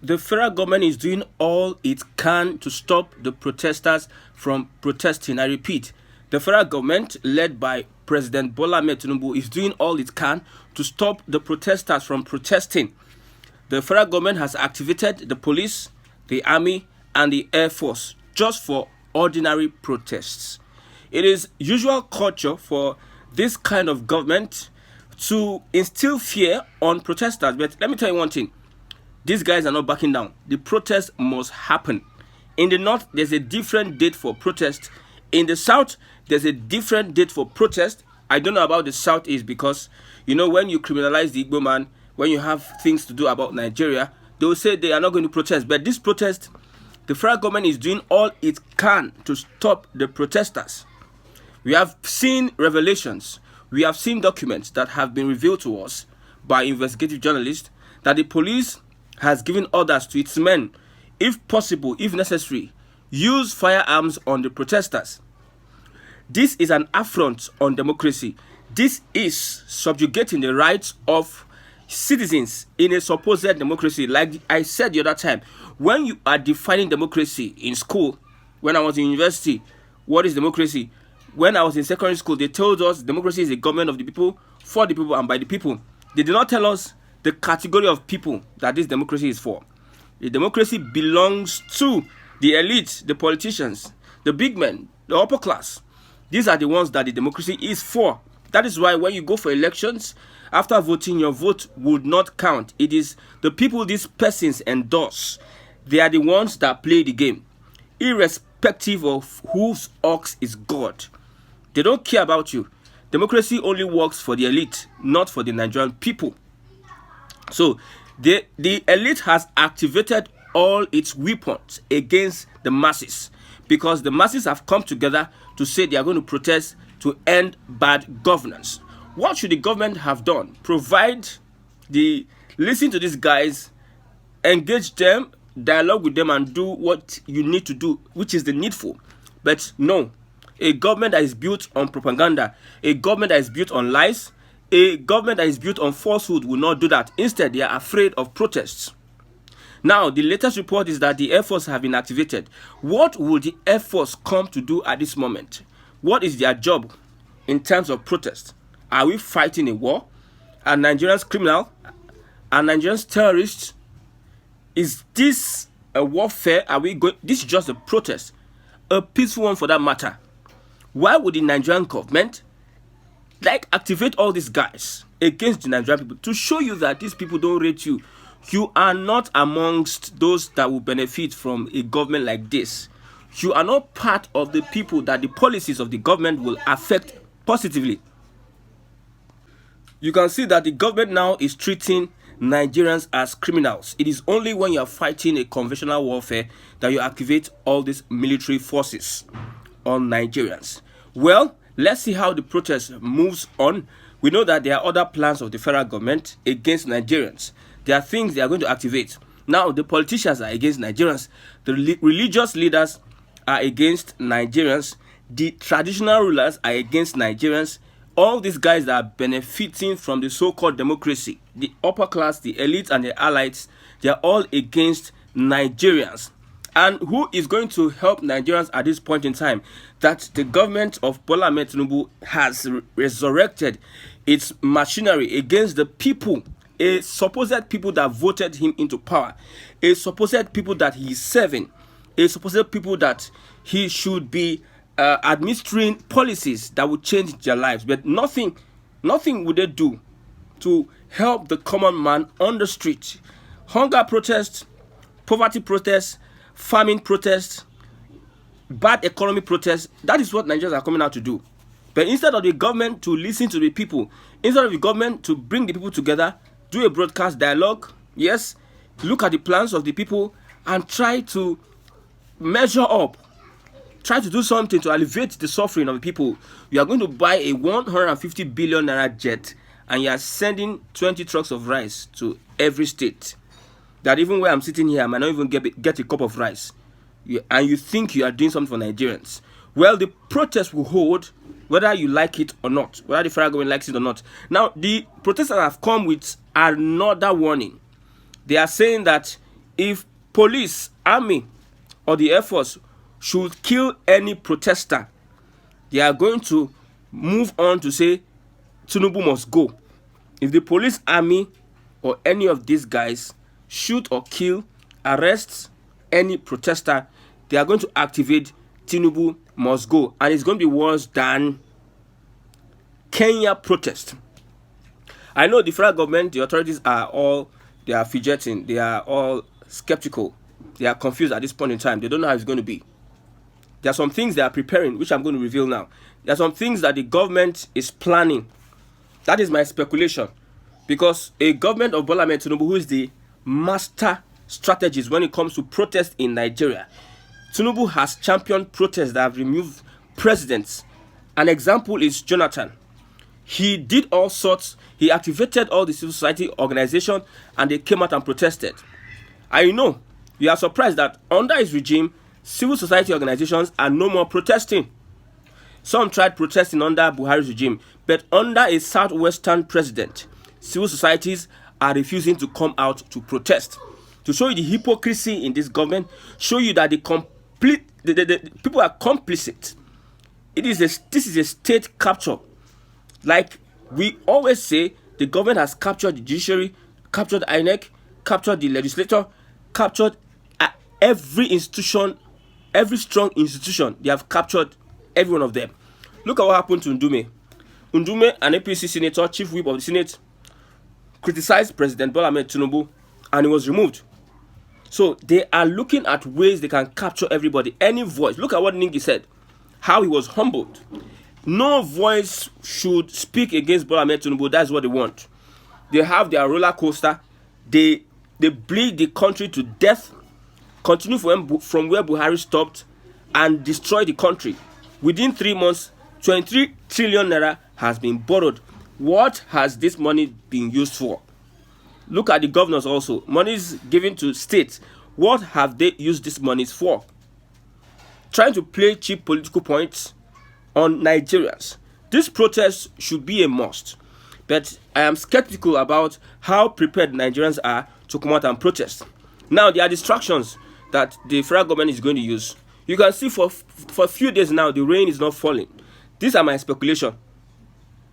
the federal government is doing all it can to stop the protesters from protesting. I repeat, the federal government, led by President Bola Ahmed Tinubu, is doing all it can to stop the protesters from protesting. The federal government has activated the police, the army, and the Air Force just for ordinary protests. It is usual culture for this kind of government to instill fear on protesters. But let me tell you one thing. These guys are not backing down. The protest must happen. In the north, there's a different date for protest. In the south, there's a different date for protest. I don't know about the southeast because, when you criminalize the Igbo man, when you have things to do about Nigeria, they will say they are not going to protest. But this protest, the federal government is doing all it can to stop the protesters. We have seen revelations. We have seen documents that have been revealed to us by investigative journalists that the police has given orders to its men, if possible, if necessary, use firearms on the protesters. This is an affront on democracy. This is subjugating the rights of citizens in a supposed democracy. Like I said the other time, when you are defining democracy in school, when I was in university, what is democracy? When I was in secondary school, they told us democracy is a government of the people, for the people, and by the people. They did not tell us the category of people that this democracy is for. The democracy belongs to the elite, the politicians, the big men, the upper class. These are the ones that the democracy is for. That is why when you go for elections, after voting, your vote would not count. It is the people these persons endorse. They are the ones that play the game, irrespective of whose ox is God. They don't care about you. Democracy only works for the elite, not for the Nigerian people. So the elite has activated all its weapons against the masses because the masses have come together to say they are going to protest to end bad governance. What should the government have done? Listen to these guys, engage them, dialogue with them, and do what you need to do, which is the needful. But no, a government that is built on propaganda, a government that is built on lies, a government that is built on falsehood will not do that. Instead, they are afraid of protests. Now, the latest report is that the Air Force have been activated. What will the Air Force come to do at this moment? What is their job in terms of protest? Are we fighting a war? Are Nigerians criminal? Are Nigerians terrorists? Is this a warfare? This is just a protest, a peaceful one for that matter. Why would the Nigerian government activate all these guys against the Nigerian people to show you that these people don't rate you? You are not amongst those that will benefit from a government like this. You are not part of the people that the policies of the government will affect positively. You can see that the government now is treating Nigerians as criminals. It is only when you are fighting a conventional warfare that you activate all these military forces on Nigerians. Well, let's see how the protest moves on. We know that there are other plans of the federal government against Nigerians. There are things they are going to activate. Now, the politicians are against Nigerians. The religious leaders are against Nigerians. The traditional rulers are against Nigerians. All these guys that are benefiting from the so-called democracy, the upper class, the elite, and the elites, they are all against Nigerians. And who is going to help Nigerians at this point in time? That the government of Bola Ahmed Tinubu has resurrected its machinery against the people, a supposed people that voted him into power, a supposed people that he is serving, a supposed people that he should be administering policies that would change their lives. But nothing would they do to help the common man on the street. Hunger protests, poverty protests, famine protests, bad economy protests. That is what Nigerians are coming out to do. But instead of the government to listen to the people, instead of the government to bring the people together, do a broadcast dialogue, yes, look at the plans of the people and try to measure up, try to do something to alleviate the suffering of the people. You are going to buy a 150 billion naira jet and you are sending 20 trucks of rice to every state. That even where I'm sitting here, I might not even get a cup of rice. And you think you are doing something for Nigerians. Well, the protest will hold whether you like it or not, whether the federal government likes it or not. Now, the protesters have come with another warning. They are saying that if police, army, or the Air Force should kill any protester, they are going to move on to say Tinubu must go. If the police, army, or any of these guys shoot or kill, arrest any protester, they are going to activate Tinubu must go. And it's going to be worse than Kenya protest. I know the federal government, the authorities they are fidgeting, they are all skeptical, they are confused at this point in time. They don't know how it's going to be. There are some things they are preparing, which I'm going to reveal now. There are some things that the government is planning. That is my speculation. Because a government of Bola Ahmed Tinubu, who is the master strategist when it comes to protest in Nigeria, Tinubu has championed protests that have removed presidents. An example is Jonathan. He did all sorts. He activated all the civil society organizations and they came out and protested. I know you are surprised that under his regime, civil society organizations are no more protesting. Some tried protesting under Buhari's regime, but under a southwestern president, civil societies are refusing to come out to protest. To show you the hypocrisy in this government, show you that the people are complicit. This is a state capture. Like we always say, the government has captured the judiciary, captured INEC, captured the legislature, captured every institution, every strong institution. They have captured every one of them. Look at what happened to Ndume. Ndume, an APC senator, chief whip of the Senate, criticized President Bola Ahmed Tinubu and he was removed. So they are looking at ways they can capture everybody, any voice. Look at what Ningi said, how he was humbled. No voice should speak against Bola Ahmed Tinubu. That's what they want. They have their roller coaster. They bleed the country to death, continue from where Buhari stopped, and destroy the country. Within 3 months, 23 trillion naira has been borrowed. What has this money been used for? Look at the governors also. Monies given to states. What have they used these monies for? Trying to play cheap political points on Nigerians. This protest should be a must. But I am skeptical about how prepared Nigerians are to come out and protest. Now, there are distractions that the federal government is going to use. You can see for a few days now, the rain is not falling. These are my speculation.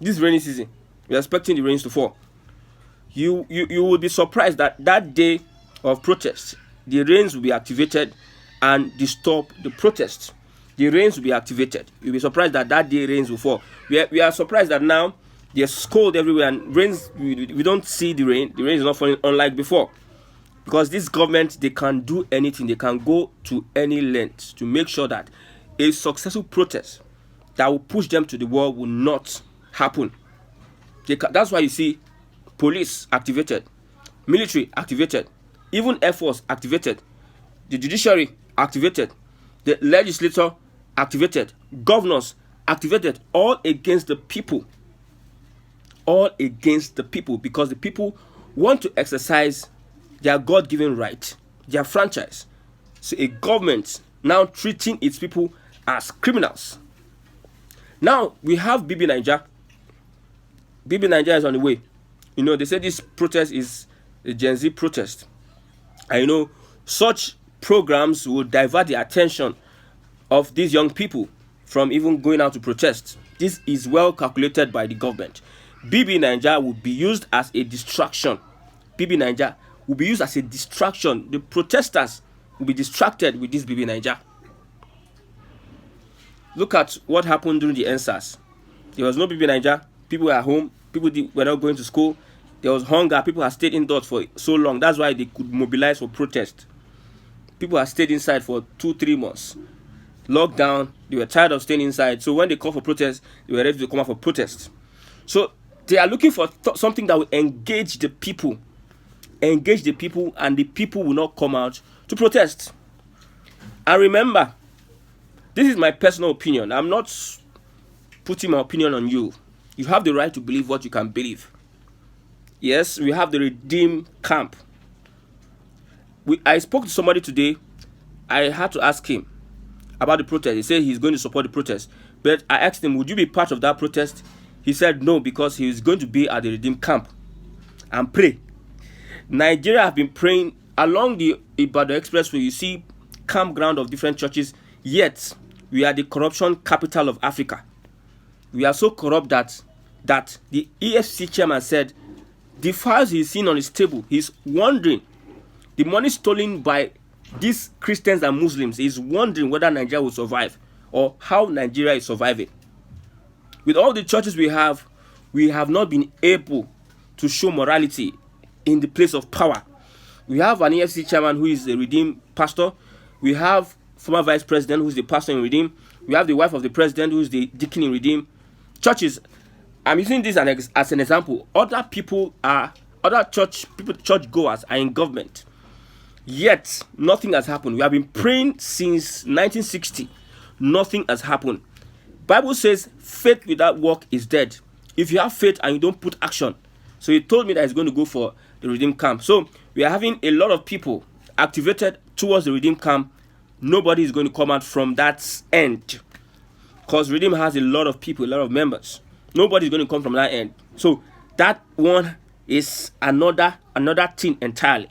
This rainy season, we are expecting the rains to fall. You will be surprised that day of protest, the rains will be activated and disturb the protest. The rains will be activated. You'll be surprised that day rains will fall. We are surprised that now there's cold everywhere and rains. We don't see the rain. The rain is not falling unlike before. Because this government, they can do anything. They can go to any length to make sure that a successful protest that will push them to the wall will not happen. That's why you see police activated, military activated, even Air Force activated, the judiciary activated, the legislature activated, governors activated, all against the people. All against the people, because the people want to exercise their God-given right, their franchise. So a government now treating its people as criminals. Now we have Bibi Naija. Bibi Naija is on the way. You know, they say this protest is a Gen Z protest. And you know, such programs will divert the attention of these young people from even going out to protest. This is well calculated by the government. Bibi Naija will be used as a distraction. Bibi Naija will be used as a distraction. The protesters will be distracted with this Bibi Naija. Look at what happened during the NSAS. There was no Bibi Naija. People were at home. People were not going to school. There was hunger. People had stayed indoors for so long. That's why they could mobilize for protest. People had stayed inside for 2-3 months. Lockdown. They were tired of staying inside. So when they called for protest, they were ready to come out for protest. So they are looking for something that will engage the people. Engage the people, and the people will not come out to protest. And remember, this is my personal opinion. I'm not putting my opinion on you. You have the right to believe what you can believe. Yes, we have the Redeem Camp. I spoke to somebody today. I had to ask him about the protest. He said he's going to support the protest. But I asked him, would you be part of that protest? He said no, because he is going to be at the Redeem Camp and pray. Nigeria have been praying along the Ibadan Expressway, you see campground of different churches, yet we are the corruption capital of Africa. We are so corrupt that the EFCC chairman said the files he's seen on his table, he's wondering, the money stolen by these Christians and Muslims, he's wondering whether Nigeria will survive or how Nigeria is surviving. With all the churches we have not been able to show morality in the place of power. We have an EFCC chairman who is a redeemed pastor. We have former vice president who is the pastor in redeem. We have the wife of the president who is the deacon in redeem. Churches, I'm using this as an example. Other church goers are in government, yet nothing has happened. We have been praying since 1960. Nothing has happened. Bible says faith without work is dead. If you have faith and you don't put action, so he told me that he's going to go for the redeem camp. So we are having a lot of people activated towards the redeem camp. Nobody is going to come out from that end, because redeem has a lot of people, a lot of members. Nobody is going to come from that end. So that one is another thing entirely.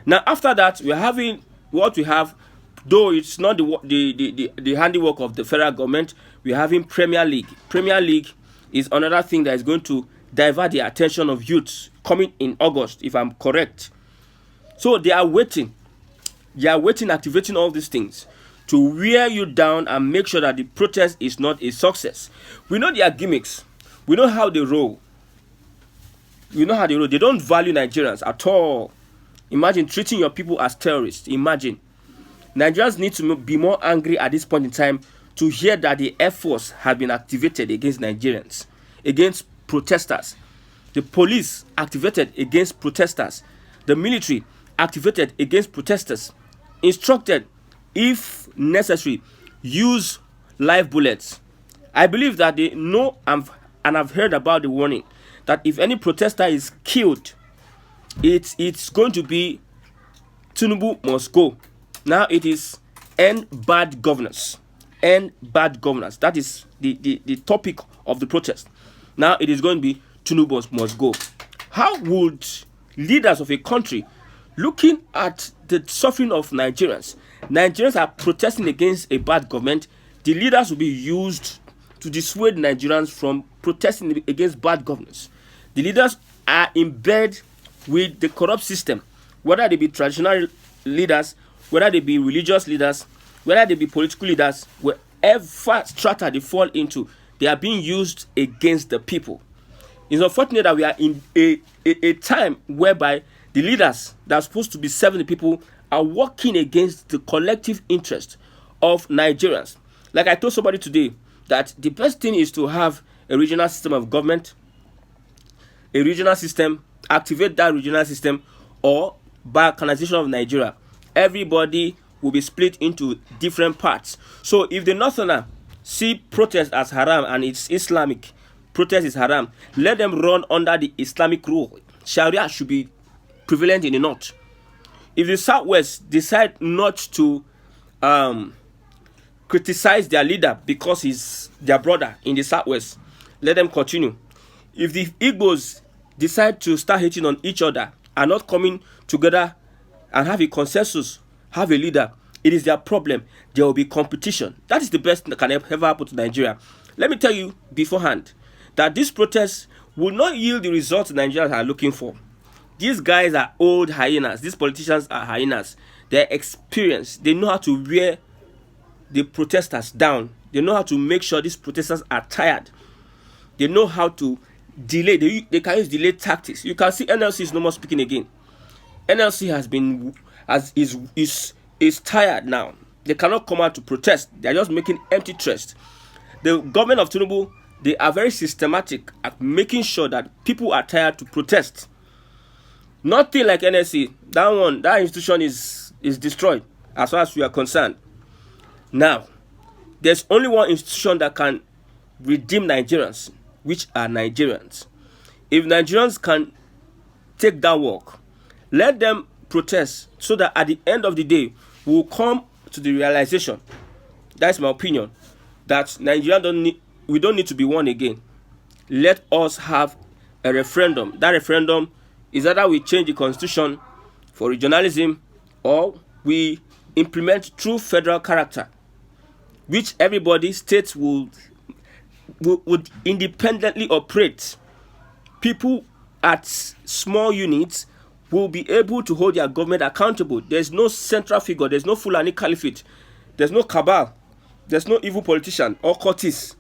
Now after that, we are having what we have, though it's not the handiwork of the federal government. We are having Premier League. Premier League is another thing that is going to divert the attention of youths, coming in August, if I'm correct. So they are waiting, activating all these things to wear you down and make sure that the protest is not a success. We know their gimmicks. We know how they roll. They don't value Nigerians at all. Imagine treating your people as terrorists. Imagine. Nigerians need to be more angry at this point in time to hear that the Airforce has been activated against Nigerians, against protesters. The police activated against protesters. The military activated against protesters. Instructed, if necessary, use live bullets. I believe that they know and I've heard about the warning that if any protester is killed, it's going to be Tinubu must go. Now it is end bad governance. End bad governance. That is the topic of the protest. Now it is going to be Tinubu must go. How would leaders of a country, looking at the suffering of Nigerians are protesting against a bad government, the leaders will be used to dissuade Nigerians from protesting against bad governance. The leaders are in bed with the corrupt system, whether they be traditional leaders, whether they be religious leaders, whether they be political leaders, wherever strata they fall into, they are being used against the people. It's unfortunate that we are in a time whereby the leaders that are supposed to be serving the people are working against the collective interest of Nigerians. Like I told somebody today, that the best thing is to have a regional system of government, a regional system, activate that regional system, or balkanization of Nigeria. Everybody will be split into different parts. So if the Northerner see protest as haram and it's Islamic, protest is haram, let them run under the Islamic rule. Sharia should be prevalent in the North. If the Southwest decide not to criticize their leader because he's their brother in the Southwest, let them continue. If the Igbos decide to start hating on each other and not coming together and have a consensus, have a leader, it is their problem. There will be competition. That is the best that can ever happen to Nigeria. Let me tell you beforehand that this protest will not yield the results Nigerians are looking for. These guys are old hyenas. These politicians are hyenas. They're experienced. They know how to wear the protesters down. They know how to make sure these protesters are tired. They know how to delay. They can use delay tactics. You can see NLC is no more speaking again. NLC is tired now. They cannot come out to protest. They are just making empty threats. The government of Tinubu, they are very systematic at making sure that people are tired to protest. Nothing like NLC. That institution is destroyed as far as we are concerned. Now, there's only one institution that can redeem Nigerians, which are Nigerians. If Nigerians can take that work, let them protest so that at the end of the day, we will come to the realization, that's my opinion, that Nigeria we don't need to be one again. Let us have a referendum. That referendum is either we change the constitution for regionalism, or we implement true federal character, which everybody states would independently operate. People at small units will be able to hold their government accountable. There's no central figure, there's no Fulani Caliphate, there's no cabal, there's no evil politician or cultists,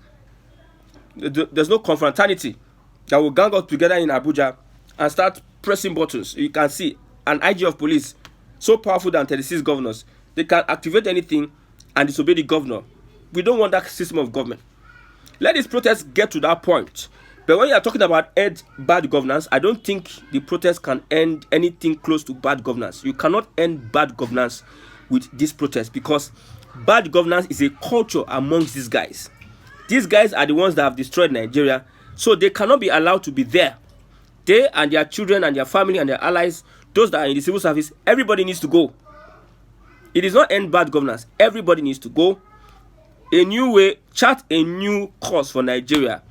there's no confraternity that will gang up together in Abuja and start pressing buttons. You can see an IG of police so powerful than 36 governors. They can activate anything and disobey the governor. We don't want that system of government. Let this protest get to that point. But when you are talking about end bad governance, I don't think the protest can end anything close to bad governance. You cannot end bad governance with this protest, because bad governance is a culture amongst these guys. These guys are the ones that have destroyed Nigeria, so they cannot be allowed to be there. They and their children and their family and their allies, those that are in the civil service, everybody needs to go. It is not end bad governance. Everybody needs to go. A new way, chart a new course for Nigeria.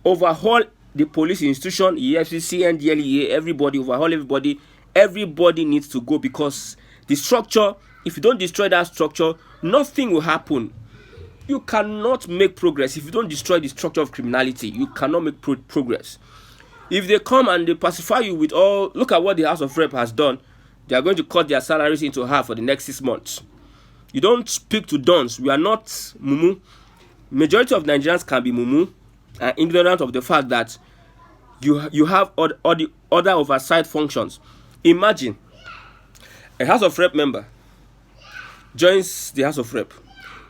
Overhaul the police institution, EFCC, NDLEA, everybody, overhaul everybody. Everybody needs to go, because the structure, if you don't destroy that structure, nothing will happen. You cannot make progress if you don't destroy the structure of criminality. You cannot make progress. If they come and they pacify you with all, look at what the House of Rep has done. They are going to cut their salaries into half for the next 6 months. You don't speak to dons. We are not mumu. Majority of Nigerians can be mumu and ignorant of the fact that you have all the other oversight functions. Imagine a House of Rep member joins the House of Rep.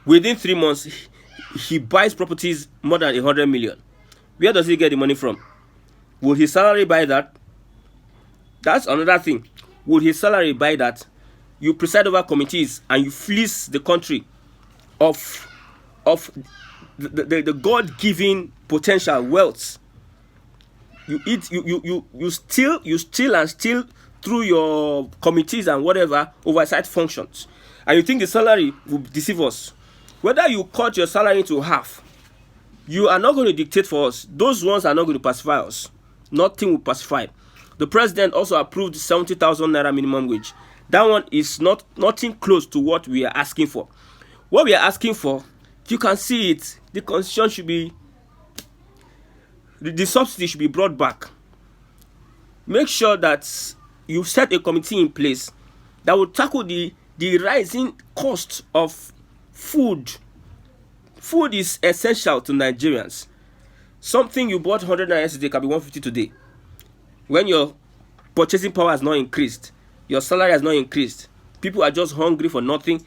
Within 3 months, he buys properties more than 100 million. Where does he get the money from? Will his salary buy that? That's another thing. Will his salary buy that? You preside over committees and you fleece the country of the God-given potential wealth. You steal through your committees and whatever oversight functions, and you think the salary will deceive us. Whether you cut your salary into half, you are not going to dictate for us. Those ones are not going to pacify us. Nothing will pacify. The president also approved 70,000 naira minimum wage. That one is nothing close to what we are asking for. What we are asking for, you can see it. The constitution should be, the subsidy should be brought back. Make sure that you set a committee in place that will tackle the rising cost of food. Food is essential to Nigerians. Something you bought 100 naira yesterday can be 150 today. When your purchasing power has not increased, your salary has not increased, people are just hungry for nothing.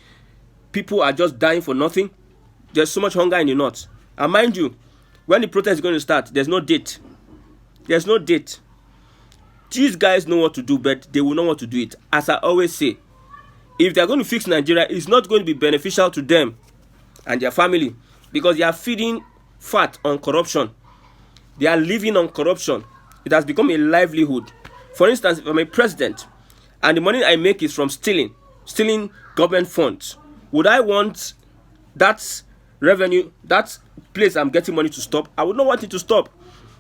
People are just dying for nothing. There's so much hunger in the north. And mind you, when the protest is going to start, there's no date. There's no date. These guys know what to do, but they will not want to do it. As I always say, if they're going to fix Nigeria, it's not going to be beneficial to them and their family, because they are feeding fat on corruption. They are living on corruption. It has become a livelihood. For instance, if I'm a president and the money I make is from stealing government funds, would I want that revenue, that place I'm getting money to stop? I would not want it to stop,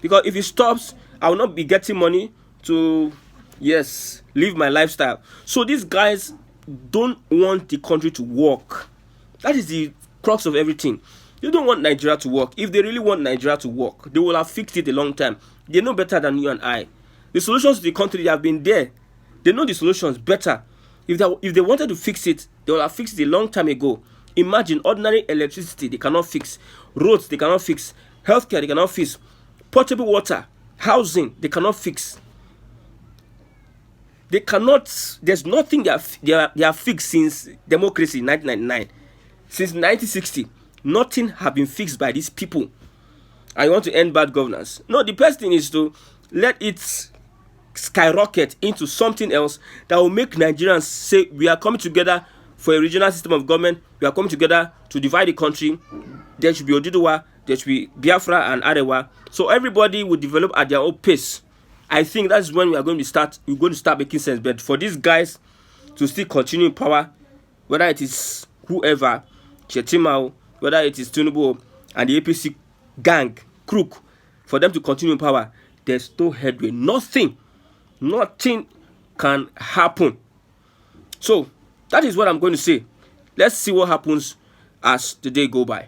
because if it stops, I will not be getting money to, yes, live my lifestyle. So these guys don't want the country to work. That is the crux of everything. They don't want Nigeria to work. If they really want Nigeria to work, they will have fixed it a long time. They know better than you and I. The solutions to the country, they have been there. They know the solutions better. If they wanted to fix it, they would have fixed it a long time ago. Imagine ordinary electricity, they cannot fix. Roads, they cannot fix. Healthcare, they cannot fix. Potable water, housing, they cannot fix. They cannot, there's nothing they have fixed since democracy in 1999. Since 1960, nothing has been fixed by these people. And you want to end bad governance. No, the best thing is to let it skyrocket into something else that will make Nigerians say, we are coming together for a regional system of government. We are coming together to divide the country. There should be Oduduwa, there should be Biafra and Arewa. So everybody will develop at their own pace. I think that's when we're going to start making sense. But for these guys to still continue in power, whether it is whoever, Chetimao, whether it is Tinubu and the APC gang, crook, for them to continue in power, there's no headway. Nothing can happen. So that is what I'm going to say. Let's see what happens as the day go by.